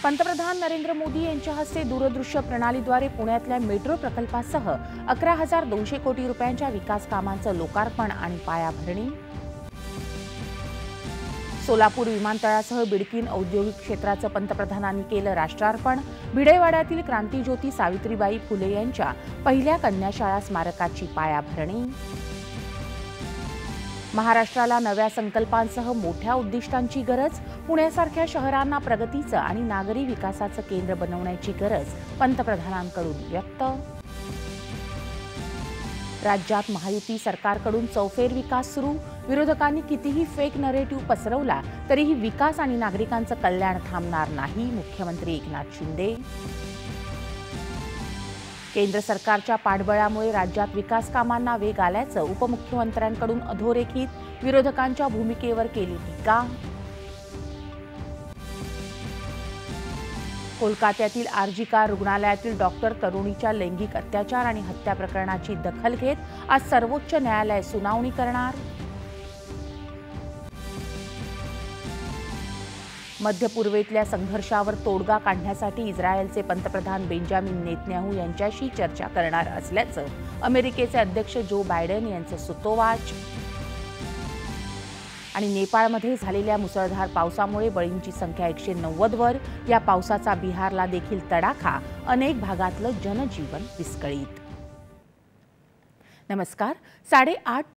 पंतप्रधान नरेंद्र मोदी यांच्या हस्ते दूरदृश्य प्रणालीद्वारे पुण्यातल्या मेट्रो प्रकल्पासह 11,200 कोटी रुपयांच्या विकास कामांचं लोकार्पण आणि पायाभरणी। सोलापूर विमानतळासह बिडकीन औद्योगिक क्षेत्राचं पंतप्रधानांनी केलं राष्ट्रार्पण। भिडेवाड्यातील क्रांतिज्योती सावित्रीबाई फुले यांच्या पहिल्या कन्याशाळा स्मारकाची पायाभरणी। महाराष्ट्राला नव्या संकल्पांसह मोठ्या उद्दिष्टांची गरज। पुण्यासारख्या शहरांना प्रगतीचं आणि नागरी विकासाचं केंद्र बनवण्याची गरज पंतप्रधानांकडून व्यक्त। राज्यात महायुती सरकारकडून चौफेर विकास सुरू। विरोधकांनी कितीही फेक नरेटिव्ह पसरवला तरीही विकास आणि नागरिकांचं कल्याण थांबणार नाही, मुख्यमंत्री एकनाथ शिंदे। केंद्र सरकारच्या पाठबळामुळे राज्यात विकास कामांना वेग आल्याचं उपमुख्यमंत्र्यांकडून अधोरेखित। विरोधकांच्या भूमिकेवर केली टीका। कोलकात्यातील आरजी कार रुग्णालयातील डॉक्टर तरुणीच्या लैंगिक अत्याचार आणि हत्या प्रकरणाची दखल घेत आज सर्वोच्च न्यायालय सुनावणी करणार। मध्य पूर्वेतल्या संघर्षावर तोडगा काढण्यासाठी इस्रायलचे पंतप्रधान बेंजामिन नेतन्याहू यांच्याशी चर्चा करणार असल्याचं अमेरिकेचे अध्यक्ष जो बायडेन यांचं सुतोवाच। आणि नेपाळमध्ये झालेल्या मुसळधार पावसामुळे बळींची संख्या 190 वर। या पावसाचा बिहारला देखील तडाखा। अनेक भागातलं जनजीवन विस्कळीत। नमस्कार। 8:30